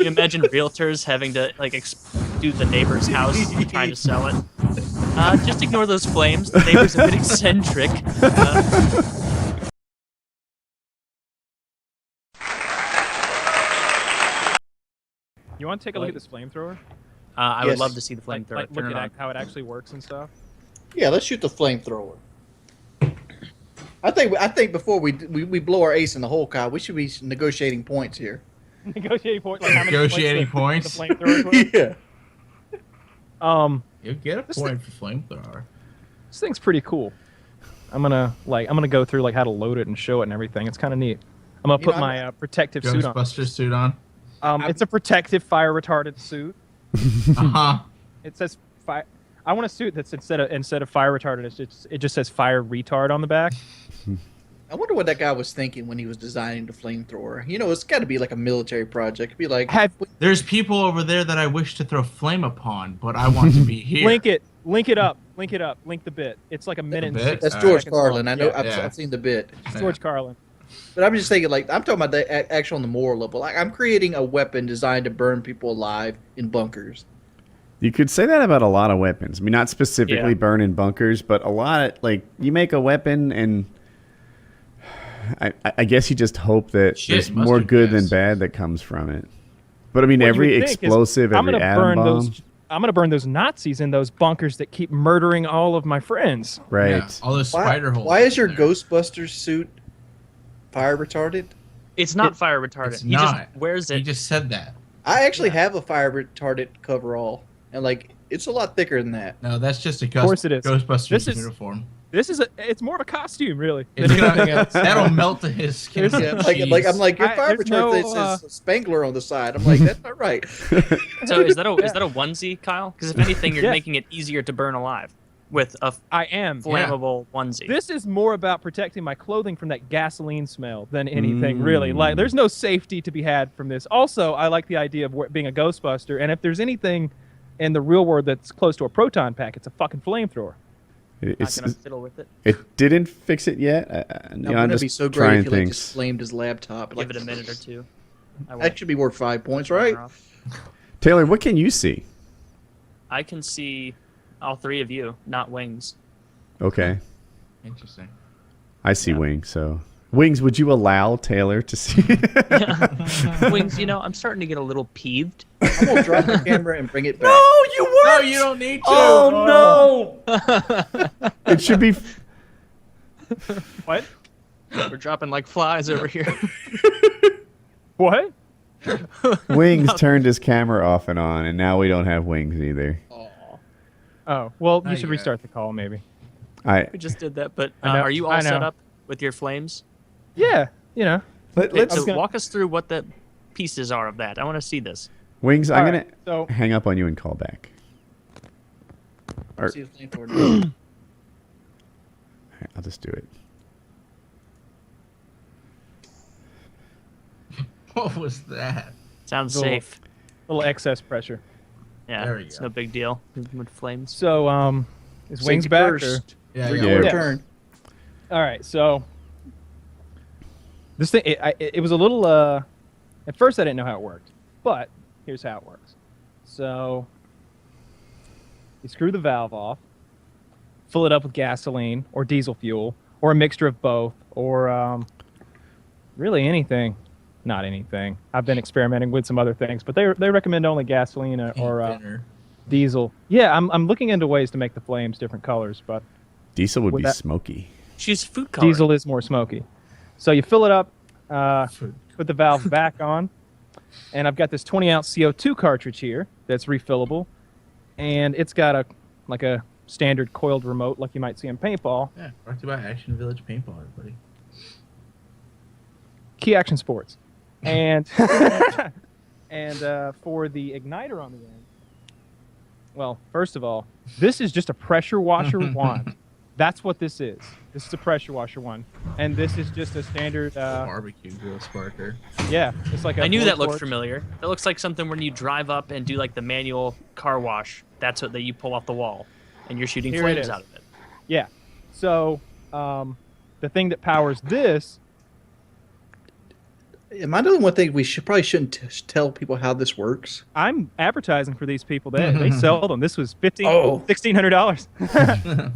You imagine realtors having to like do the neighbor's house trying to sell it. Just ignore those flames. The neighbor's a bit eccentric. You want to take a look at this flamethrower? I would love to see the flamethrower. Like look at how it actually works and stuff. Yeah, let's shoot the flamethrower. I think before we blow our ace in the hole, Kyle, we should be negotiating points here. Negotiating points. Like how many Negotiating points. The flamethrower. Yeah. You get a point for flamethrower. This thing's pretty cool. I'm gonna go through like how to load it and show it and everything. It's kind of neat. I'm gonna put my protective suit on. Ghostbuster suit on. It's a protective fire retardant suit. It says fire. I want a suit that's instead of fire retardant, it just says fire retard on the back. I wonder what that guy was thinking when he was designing the flamethrower. You know, it's got to be like a military project. It'd be like, there's people over there that I wish to throw flame upon, but I want to be here. Link it up, link the bit. It's like a minute. That's George Carlin. I know. I've seen the bit. It's George Carlin. But I'm just thinking, like, I'm talking about the actual on the moral level. Like, I'm creating a weapon designed to burn people alive in bunkers. You could say that about a lot of weapons. I mean, not specifically burn in bunkers, but a lot of, like, you make a weapon and I guess you just hope that there's more good than bad that comes from it. But I mean, every explosive, every atom bomb. I'm gonna burn those Nazis in those bunkers that keep murdering all of my friends. Right. Yeah, all those spider holes. Why is your Ghostbusters suit fire retardant? It's not fire retardant. He just wears it. He just said that. I actually have a fire retardant coverall, and like it's a lot thicker than that. No, that's just a Ghostbusters uniform. It's more of a costume, really. That'll melt to his skin. Yeah, like I'm like, your fire retardant says Spangler on the side. I'm like, that's not right. So is that a onesie, Kyle? Because if anything, you're making it easier to burn alive with a flammable onesie. This is more about protecting my clothing from that gasoline smell than anything, really. Like, there's no safety to be had from this. Also, I like the idea of being a Ghostbuster, and if there's anything in the real world that's close to a proton pack, it's a fucking flamethrower. Not gonna fiddle with it. It didn't fix it yet. I'm just be so great if he just flamed his laptop. Give it a minute or two. That should be worth 5 points, right? Taylor, what can you see? I can see all three of you, not Wings. Okay. Interesting. I see Wings, so... Wings, would you allow Taylor to see? Wings, I'm starting to get a little peeved. I'm going to drop the camera and bring it back. No, you weren't! No, you don't need to! Oh, no! It should be... What? We're dropping like flies over here. What? Wings turned his camera off and on, and now we don't have Wings either. Oh, well, you should restart the call, maybe. We just did that, but are you all set up with your flames? Yeah, Let's walk us through what the pieces are of that. I want to see this. Wings, I'm going to hang up on you and call back. I'll just do it. What was that? Sounds safe. Little excess pressure. Yeah, it's no big deal with flames. So, is Wings back? Yeah. Return. All right, so this thing, it was a little, at first I didn't know how it worked, but here's how it works. So you screw the valve off, fill it up with gasoline or diesel fuel or a mixture of both or really anything. Not anything. I've been experimenting with some other things, but they recommend only gasoline or diesel. Yeah, I'm looking into ways to make the flames different colors, but diesel would be smoky. Choose food color. Diesel is more smoky. So you fill it up, put the valve back on, and I've got this 20-ounce CO2 cartridge here that's refillable, and it's got a standard coiled remote like you might see in paintball. Yeah, brought to you by Action Village Paintball, everybody. Key Action Sports. And and for the igniter on the end, well, first of all, this is just a pressure washer wand. That's what this is. This is a pressure washer one, and this is just a standard barbecue grill sparker. Yeah, it's like I knew that looked familiar. That looks like something when you drive up and do like the manual car wash. That's what that you pull off the wall, and you're shooting flames out of it. Yeah. So the thing that powers this Am I the only one think we probably shouldn't tell people how this works? I'm advertising for these people. They sell them. This was $1,600.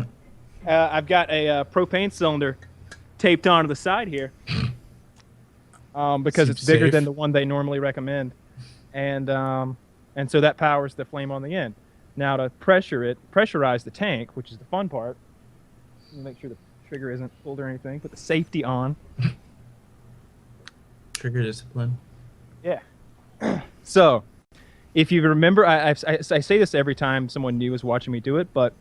I've got a propane cylinder taped onto the side here because it's bigger than the one they normally recommend, and so that powers the flame on the end. Now to pressurize the tank, which is the fun part. Make sure the trigger isn't pulled or anything. Put the safety on. Trigger discipline. Yeah. So, if you remember, I say this every time someone new is watching me do it, but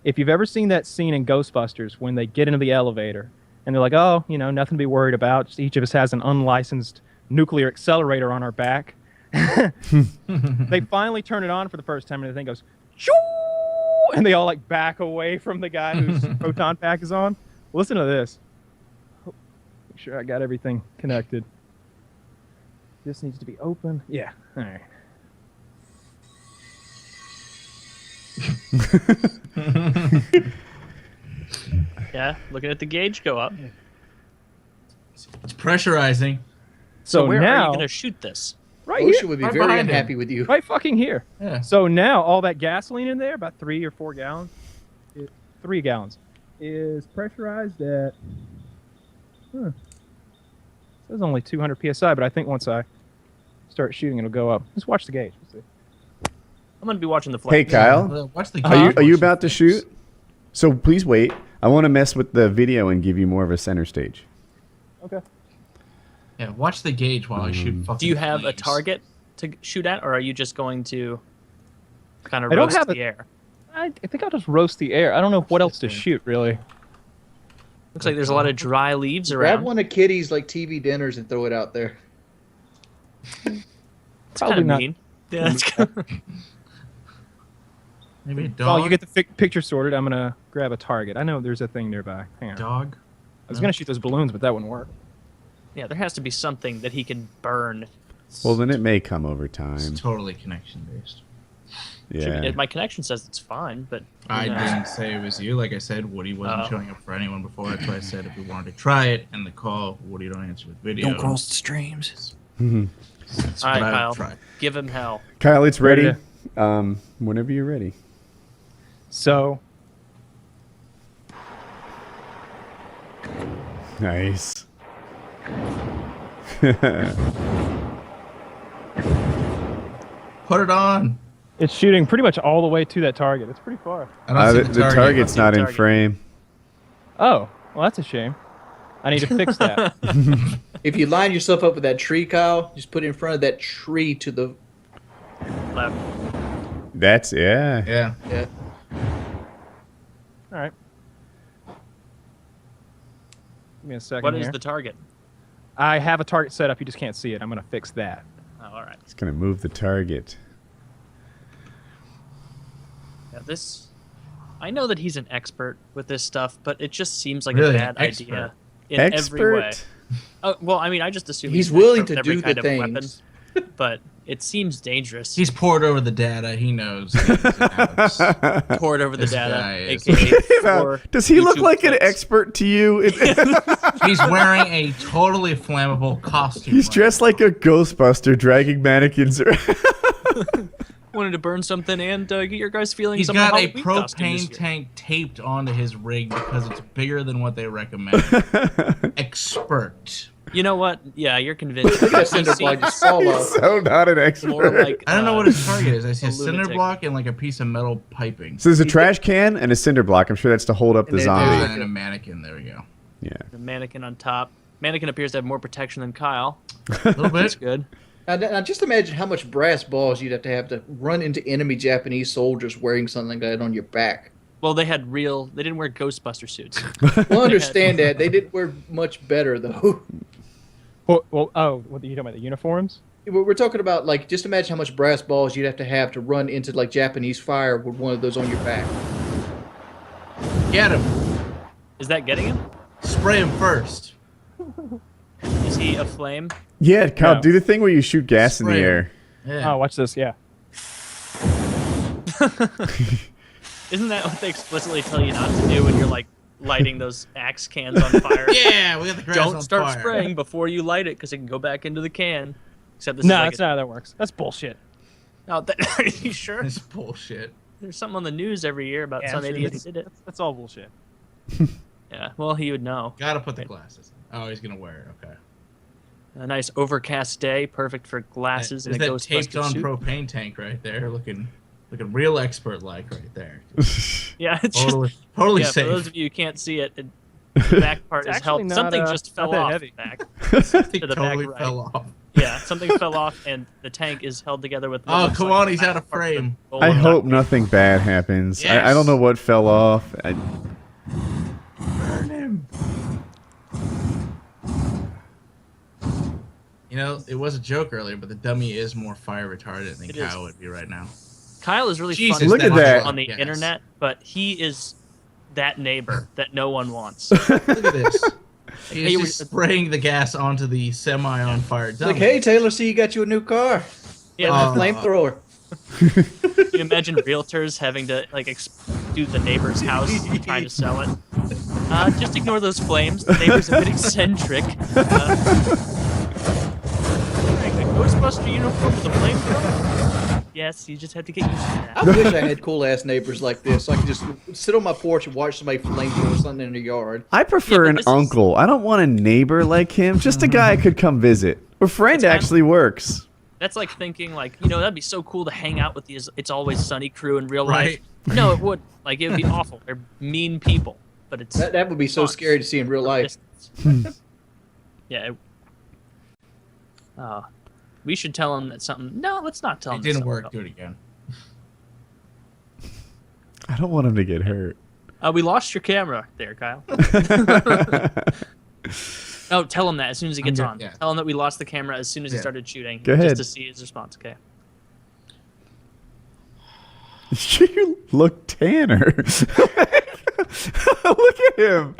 if you've ever seen that scene in Ghostbusters when they get into the elevator and they're like, oh, nothing to be worried about. Just each of us has an unlicensed nuclear accelerator on our back. They finally turn it on for the first time and the thing goes, shoo! And they all like back away from the guy whose proton pack is on. Listen to this. Make sure I got everything connected. This needs to be open. Yeah. All right. Yeah, looking at the gauge go up. It's pressurizing. So where are now, you going to shoot this? right Ocean here. would be Right very behind him. unhappy with you. Right fucking here. Yeah. So now all that gasoline in there, about 3 or 4 gallons, 3 gallons, is pressurized at. It says only 200 psi, but I think once I start shooting, it'll go up. Just watch the gauge. Let's see. I'm going to be watching the Hey, flames. Kyle, Watch the are you about to shoot? So please wait. I want to mess with the video and give you more of a center stage. Okay. Yeah, watch the gauge while I shoot fucking Do you have a flames. target to shoot at, or are you just going to kind of I don't roast have the air? I think I'll just roast the air. I don't know what else to shoot, really. Looks like there's a lot of dry leaves Grab around. one of Kitty's like TV dinners and throw it out there. It's Probably kind of not. mean. Yeah, that's kind of... Maybe a While dog. you get the picture sorted, I'm going to grab a target. I know there's a thing nearby. Hang on. Dog. I was going to shoot those balloons, but that wouldn't work. Yeah, there has to be something that he can burn. Well, then it may come over It's time. totally connection based. Yeah. My connection says it's fine, but I who knows? didn't say it was you. Like I said, Woody wasn't Oh. showing up for anyone before. That's why I said if we wanted to try it and the call, Woody don't answer with video. Don't cross the streams. That's All right, what I Kyle, would try. give him hell. Kyle, it's ready. Ready Whenever you're ready. So, Nice. Put it on. it's shooting pretty much all the way to that target. It's pretty far. I don't see The target's I don't not see the in target. frame. Oh, well, that's a shame. I need to fix that. If you line yourself up with that tree, Kyle, just put it in front of that tree to the. Left. That's, yeah. Yeah. Yeah. All right. Give me a second What here. is the target? I have a target set up. You just can't see it. I'm going to fix that. Oh, all right. It's going to move the target. Yeah, this. I know that he's an expert with this stuff, but it just seems like Really, a bad an expert? idea in every way. Expert? Oh, well, I mean, I just assume He's an willing expert to with every do kind the of weapon, things. but it seems dangerous. He's poured over the data. He knows. the ins and outs. poured over the This data, guy is- aka four Does he look YouTube like an clips. expert to you? He's wearing a totally flammable costume. He's right dressed now. like a Ghostbuster dragging mannequins around. Wanted to burn something and get your guys feeling He's some got a Halloween costume this propane year. tank taped onto his rig because it's bigger than what they recommend. Expert. You know what? Yeah, you're convinced. Look at that cinder block just fall He's off. so not an More expert. like I don't know what his target is. I see a a cinder lunatic. block and like a piece of metal piping. So there's a trash can and a cinder block. I'm sure that's to hold up the And then zombie. And a mannequin. There we go. Yeah. the mannequin on top. Mannequin appears to have more protection than Kyle. A little That's bit. good. Now, just imagine how much brass balls you'd have to run into enemy Japanese soldiers wearing something like that on your back. Well, they had real. They didn't wear Ghostbuster suits. Well, understand that. They didn't wear much better, though. What are you talking about? The uniforms? We're talking about, like, just imagine how much brass balls you'd have to run into, like, Japanese fire with one of those on your back. Get him. Is that getting him? Spray him first. Is he aflame? Yeah, Kyle, No. do the thing where you shoot gas in the Spray him. air. Yeah. Oh, watch this. Yeah. Isn't that what they explicitly tell you not to do when you're like lighting those axe cans on fire. Yeah, we got the grass on Don't start fire. spraying before you light it because it can go back into the can. Except this No, is like that's not how that works. That's bullshit. Oh, are you sure? It's bullshit. There's something on the news every year about Yeah, some I'm sure idiot who did it. That's all bullshit. Yeah, well, he would know. Gotta put the glasses on. Oh, he's gonna wear it. Okay. A nice overcast day, perfect for glasses and Is a that Ghostbuster taped-on suit. propane tank right there, looking real expert-like right there. Yeah, it's Totally just, safe. For those of you who can't see it, the back part It's is held. actually not, Something just not fell that off heavy. back. Something to the totally back right. fell off. Yeah, something fell off, and the tank is held together with. what Oh, looks come like on, the he's back out of part the frame. gold I duct hope tape. nothing bad happens. Yes. I don't know what fell off. Burn him. You know, it was a joke earlier, but the dummy is more fire retardant than It is. Kyle would be right now. Kyle is really Jesus, fun Look at that. on the Yes. internet, but he is that neighbor that no one wants. Look at this. Hey, He's we- just spraying the gas onto the semi-on-fire dummy. Like, hey Taylor, see you got you a new car. Yeah, Oh. Flamethrower. can you imagine realtors having to like do the neighbor's house trying to sell it? Just ignore those flames. The neighbor's a bit eccentric. Wearing a Ghostbuster uniform with a flamethrower? Yes, you just have to get used to that. I wish I had cool ass neighbors like this, so I could just sit on my porch and watch somebody flamethrower something in the yard. I prefer but an this is- uncle. I don't want a neighbor like him. Just a guy I could come visit. Or friend That's actually works. That's like thinking like, that'd be so cool to hang out with these It's Always Sunny crew in real life. Right. No, it would. Like, it would be awful. They're mean people, but it's That would be so fun. scary to see in real life. Yeah. We should tell him that something. No, let's not tell It him. didn't something work. about- Do it again. I don't want him to get hurt. We lost your camera there, Kyle. Oh, tell him that as soon as he gets good, on. yeah. Tell him that we lost the camera as soon as he Yeah. started shooting. Go ahead. Just to see his response. Okay. You look tanner. Look at him.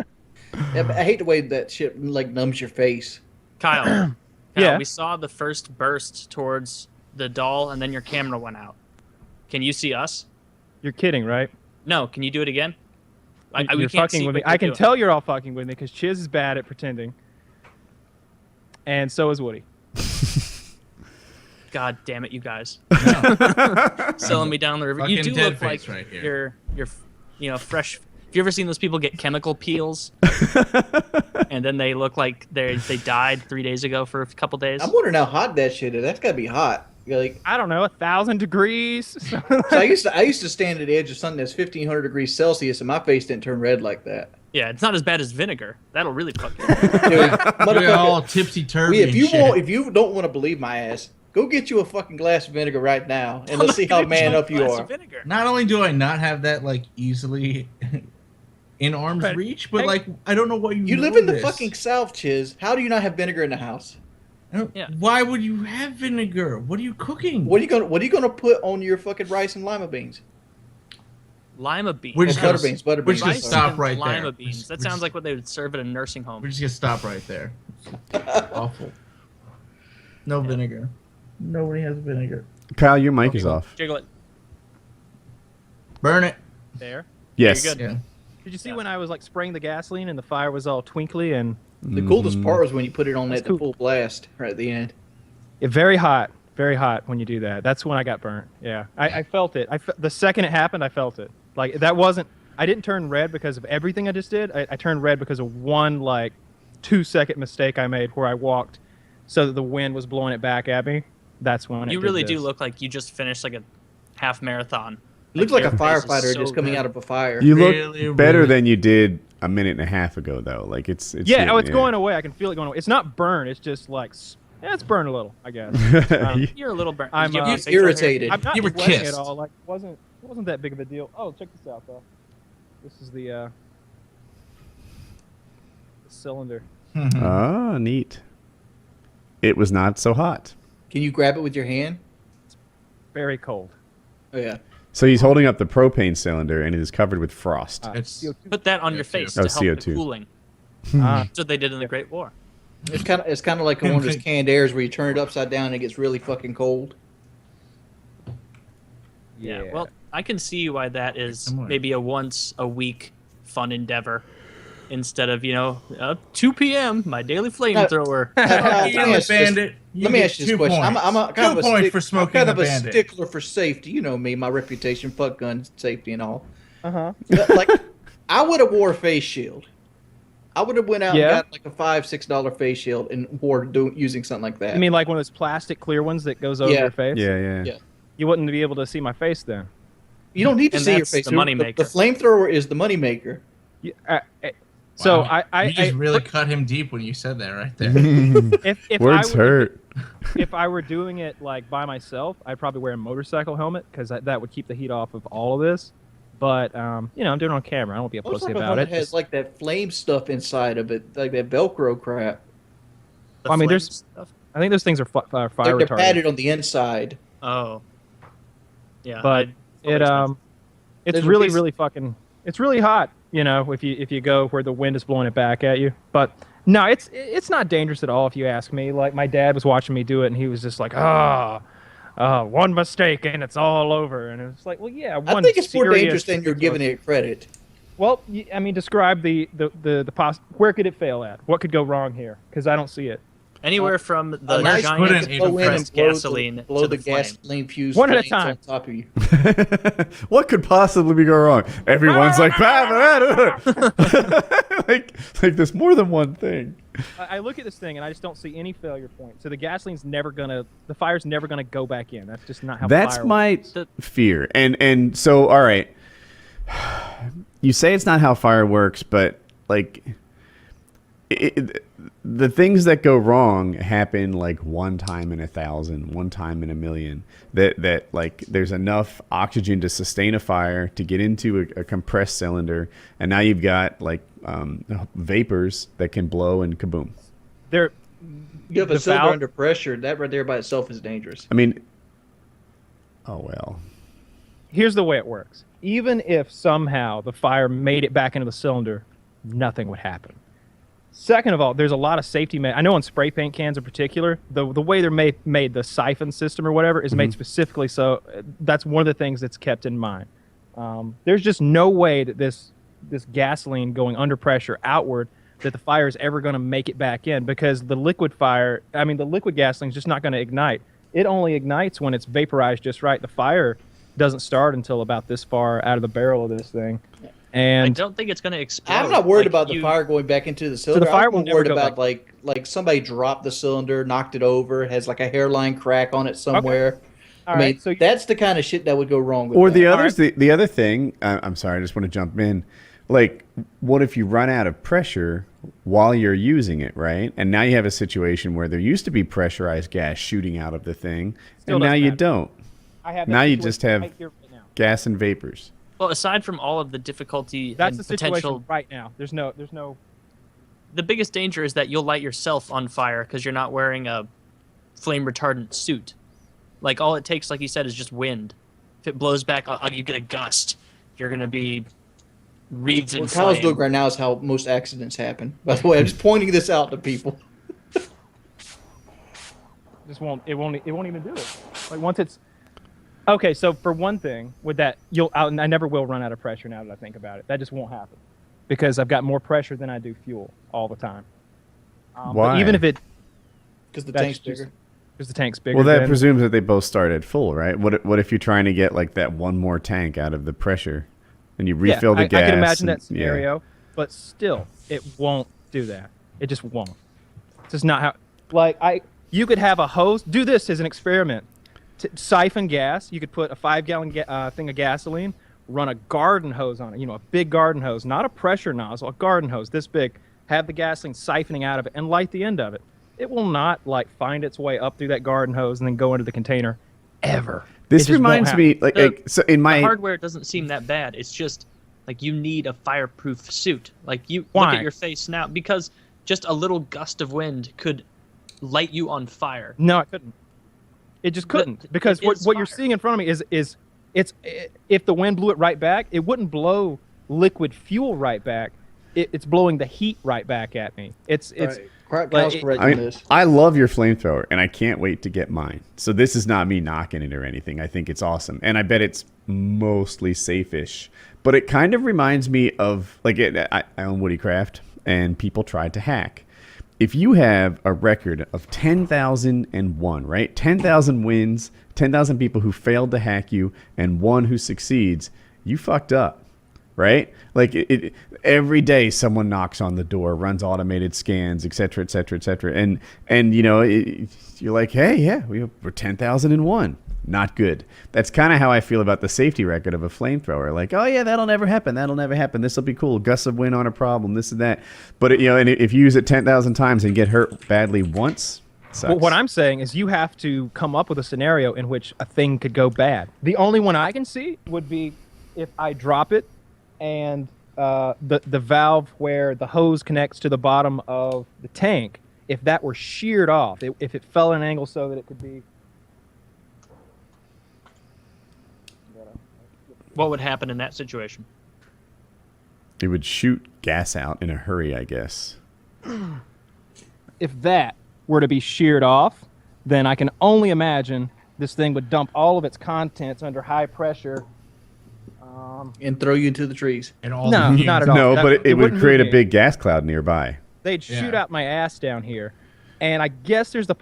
Yeah, but I hate the way that shit like numbs your face. Kyle. Yeah. We saw the first burst towards the doll, and then your camera went out. Can you see us? You're kidding, right? No. Can you do it again? We You're can't fucking see with what me. I you're can doing. tell you're all fucking with me because Chiz is bad at pretending. And so is Woody. God damn it, you guys. Selling me down the river. You Fucking do dead look like face right here. you're fresh. Have you ever seen those people get chemical peels? And then they look like they died 3 days ago for a couple days? I'm wondering how hot that shit is. That's gotta be hot. Like, I don't know, 1,000 degrees. so I used to stand at the edge of something that's 1,500 degrees Celsius, and my face didn't turn red like that. Yeah, it's not as bad as vinegar. That'll really fuck you. Dude, We're motherfucker, all tipsy-turvy if and you shit. want, if you don't want to believe my ass, go get you a fucking glass of vinegar right now, and let's see how man up you are. Vinegar. Not only do I not have that like easily in arm's Right. reach, but Hey, like I don't know what you. You know live in the this. fucking South, Chiz. How do you not have vinegar in the house? I don't- Yeah. Why would you have vinegar? What are you cooking? What are you gonna put on your fucking rice and lima beans? Lima beans. We're just butter gonna, beans, butter we're just beans. gonna Rice stop and right lima there. beans. That We're sounds just- like what they would serve at a nursing home. We're just gonna stop right there. Awful. No vinegar. Nobody has vinegar. Kyle, your mic is off. Jiggle it. Burn it. There. Yes. You're good. Yeah. Did you see when I was like spraying the gasoline and the fire was all twinkly and The coolest part was when you put it on That's at the cool. full blast right at the end. very hot when you do that. That's when I got burnt. Yeah, I felt it. The second it happened, I felt it. Like that wasn't. I didn't turn red because of everything I just did. I turned red because of one like 2-second mistake I made where I walked so that the wind was blowing it back at me. That's when it You did really do this. look like you just finished like a half marathon. It looks like a your face is firefighter so just coming red. out of a fire. You look Really, better really- than you did a minute and a half ago, though. Like it's Yeah, getting- it's going away. I can feel it going away. It's not burn. It's just like it's burned a little, I guess. You're a little burnt. I'm, Did you have uh, your face out here? irritated. I'm not You were sweating kissed. at all. Like it wasn't that big of a deal. Oh, check this out though. This is the cylinder. Ah, neat. It was not so hot. Can you grab it with your hand? Very cold. Oh yeah. So he's holding up the propane cylinder, and it is covered with frost. It's Put that on your CO2. face Oh, to help CO2. the cooling. Ah, That's what they did in the Great War. It's kind of like one of those canned airs where you turn it upside down and it gets really fucking cold. Yeah. Well, I can see why that is Similar. maybe a once a week fun endeavor. instead of 2 p.m. my daily flamethrower. Let me ask you this question. I'm a kind of a for smoking a stickler for safety. You know me, my reputation, fuck gun safety and all. Like, I would have wore a face shield. I would have went out and got like a $5-6 face shield and wore using something like that. You mean like one of those plastic clear ones that goes over your face? Yeah. You wouldn't be able to see my face then. You don't need to see your face. The moneymaker. The flamethrower is the moneymaker. So wow. I you just really cut him deep when you said that right there. if Words hurt. If I were doing it like by myself, I'd probably wear a motorcycle helmet because that would keep the heat off of all of this. But I'm doing it on camera. I won't be a pussy about it. It has like that flame stuff inside of it, like that Velcro crap. I mean, I think those things are fire retardant. They're padded on the inside. Oh, yeah. But it's really fucking. It's really hot. If you go where the wind is blowing it back at you. But no, it's not dangerous at all. If you ask me, like my dad was watching me do it, and he was just like, one mistake and it's all over. And it's like, well, yeah, I think it's more dangerous than you're giving it credit. Well, I mean, describe the where could it fail at? What could go wrong here? Because I don't see it. Anywhere from the nice giant compressed gasoline blow to the flame. gasoline fuse one at a time on top of you. What could possibly go wrong? Everyone's like, like there's more than one thing. I look at this thing and I just don't see any failure point. So the the fire's never gonna go back in. That's just not how. That's fire my works. fear. And so, all right, you say it's not how fire works, but like. The things that go wrong happen like one time in 1,000, one time in 1,000,000. That like there's enough oxygen to sustain a fire to get into a compressed cylinder, and now you've got like vapors that can blow and kaboom. You have a cylinder under pressure. That right there by itself is dangerous. I mean, oh well. Here's the way it works. Even if somehow the fire made it back into the cylinder, nothing would happen. Second of all, there's a lot of safety. I know on spray paint cans in particular, the way they're made, the siphon system or whatever is made specifically so. That's one of the things that's kept in mind. There's just no way that this gasoline going under pressure outward that the fire is ever going to make it back in, because the liquid gasoline is just not going to ignite. It only ignites when it's vaporized just right. The fire doesn't start until about this far out of the barrel of this thing. And I don't think it's going to explode. I'm not worried about the fire going back into the cylinder. So the fire I'm worried about like somebody dropped the cylinder, knocked it over, has like a hairline crack on it somewhere. Okay. I mean, so that's the kind of shit that would go wrong with that. The other thing, I'm sorry, I just want to jump in. Like, what if you run out of pressure while you're using it, right? And now you have a situation where there used to be pressurized gas shooting out of the thing, and now you don't. Now you just have gas and vapors. Well, aside from all of the difficulty that's and the situation potential right now. There's no. The biggest danger is that you'll light yourself on fire because you're not wearing a flame retardant suit. Like, all it takes, like you said, is just wind. If it blows back, you get a gust. You're gonna be wreathed in flame. What Kyle's doing right now is how most accidents happen. By the way, I'm just pointing this out to people. It won't even do it. Like, once it's. Okay, so for one thing, with that, I never will run out of pressure now that I think about it. That just won't happen because I've got more pressure than I do fuel all the time. Why? But even if because the tank's bigger. Because the tank's bigger. Well, that presumes that they both start at full, right? What if you're trying to get like that one more tank out of the pressure, and you refill the gas? I can imagine that scenario, but still, it won't do that. It just won't. It's just not how. You could have a hose. Do this as an experiment. Siphon gas. You could put a 5-gallon thing of gasoline, run a garden hose on it, a big garden hose, not a pressure nozzle, a garden hose this big, have the gasoline siphoning out of it and light the end of it. It will not find its way up through that garden hose and then go into the container ever. This reminds me so in my the hardware doesn't seem that bad. It's just like you need a fireproof suit. Like you Why? Look at your face now, because just a little gust of wind could light you on fire. No, it couldn't. It just couldn't, because what you're seeing in front of me is if the wind blew it right back, it wouldn't blow liquid fuel right back. it's blowing the heat right back at me. It's Kyle's like, correct on this. I love your flamethrower, and I can't wait to get mine. So this is not me knocking it or anything. I think it's awesome, and I bet it's mostly safe-ish. But it kind of reminds me of I own Woodycraft, and people tried to hack. If you have a record of 10,001, right? 10,000 wins, 10,000 people who failed to hack you, and 1 who succeeds, you fucked up, right? Like every day someone knocks on the door, runs automated scans, et cetera, et cetera, et cetera. And you know, you're like, hey, yeah, we're 10,001. Not good. That's kind of how I feel about the safety record of a flamethrower. Like, oh yeah, that'll never happen. That'll never happen. This will be cool. Gusts of wind on a problem. This and that. But you know, and if you use it 10,000 times and get hurt badly once, sucks. Well, what I'm saying is you have to come up with a scenario in which a thing could go bad. The only one I can see would be if I drop it and the valve where the hose connects to the bottom of the tank, if that were sheared off, if it fell at an angle so that it could be. What would happen in that situation? It would shoot gas out in a hurry, I guess. If that were to be sheared off, then I can only imagine this thing would dump all of its contents under high pressure. And throw you into the trees. And all No, the not at all. No, but it would wouldn't create a move me. big gas cloud nearby. They'd shoot Yeah. out my ass down here. And I guess there's the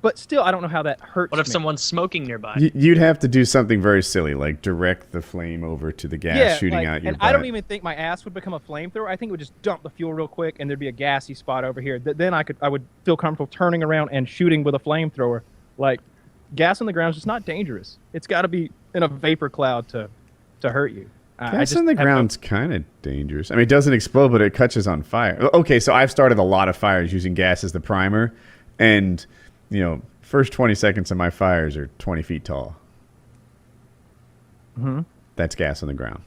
but still, I don't know how that hurts What if me. someone's smoking nearby? You'd have to do something very silly, like direct the flame over to the gas shooting like, out your and butt. I don't even think my ass would become a flamethrower. I think it would just dump the fuel real quick, and there'd be a gassy spot over here. Then I would feel comfortable turning around and shooting with a flamethrower. Like, gas on the ground is just not dangerous. It's got to be in a vapor cloud to hurt you. Gas on the ground's kind of dangerous. I mean, it doesn't explode, but it catches on fire. Okay, so I've started a lot of fires using gas as the primer, and you know, first 20 seconds of my fires are 20 feet tall. Mm-hmm. That's gas on the ground.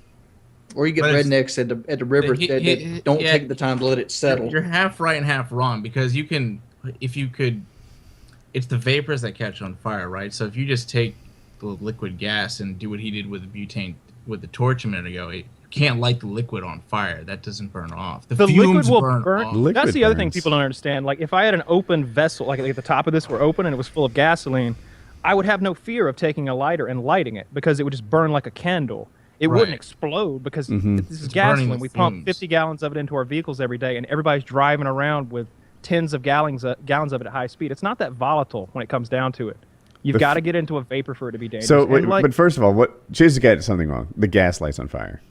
Or you get But it's- rednecks at the river that don't yeah, take the time to let it settle. You're half right and half wrong, because you can, it's the vapors that catch on fire, right? So if you just take the liquid gas and do what he did with the butane with the torch a minute ago, you can't light the liquid on fire. That doesn't burn off. The fumes liquid will burn burn. off. Liquid That's the other thing burns. people don't understand. Like, if I had an open vessel, like at the top of this were open and it was full of gasoline, I would have no fear of taking a lighter and lighting it because it would just burn like a candle. It wouldn't Right. explode because Mhm. this is It's burning gasoline. the We pump fumes. 50 gallons of it into our vehicles every day, and everybody's driving around with tens of gallons of it at high speed. It's not that volatile when it comes down to it. You've But got to get into a vapor for it to be dangerous. So, And, like, but first of all, Chase got something wrong. The gas lights on fire.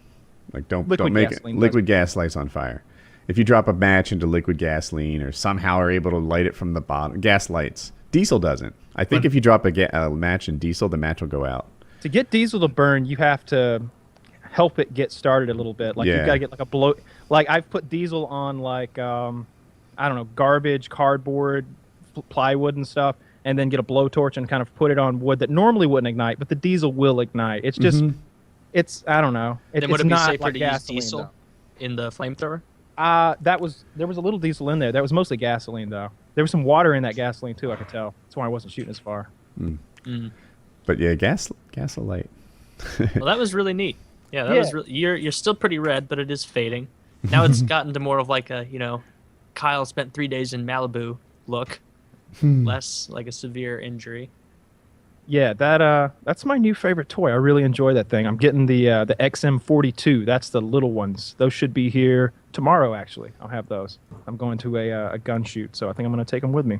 Like, don't Liquid make it gasoline liquid gas lights on fire. If you drop a match into liquid gasoline or somehow are able to light it from the bottom, gas lights. Diesel doesn't. I think if you drop a match in diesel, the match will go out. to get diesel to burn, you have to help it get started a little bit. Like, Yeah. you've got to get like a blow. Like, I've put diesel on like I don't know, garbage, cardboard, plywood and stuff, and then get a blowtorch and kind of put it on wood that normally wouldn't ignite, but the diesel will ignite. It's just it's I don't know. Then would it's it be not safer like to use gasoline, diesel in the flamethrower? there was a little diesel in there. That was mostly gasoline though. There was some water in that gasoline too, I could tell. That's why I wasn't shooting as far. But yeah, gas will light. Well, that was really neat. Yeah, that was really, you're still pretty red, but it is fading. Now it's gotten to more of like a, you know, Kyle spent 3 days in Malibu look, less like a severe injury. Yeah, that's my new favorite toy. I really enjoy that thing. I'm getting the XM42. That's the little ones. Those should be here tomorrow. Actually, I'll have those. I'm going to a gun shoot, so I think I'm going to take them with me.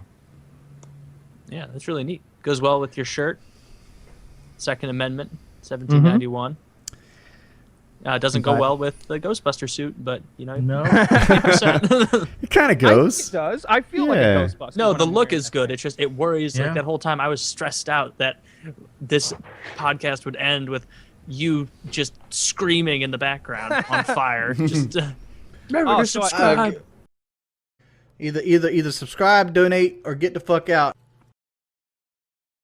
Yeah, that's really neat. Goes well with your shirt. Second Amendment, 1791. It doesn't go well with the Ghostbuster suit, but you know, No. 50%. It kind of I think goes. it does. I feel like Yeah. a Ghostbuster. No, when the I'm look wearing is that good. thing. It's just it worries like Yeah. that whole time. I was stressed out that this podcast would end with you just screaming in the background on fire. Just remember Oh, to so subscribe. Either subscribe, donate, or get the fuck out.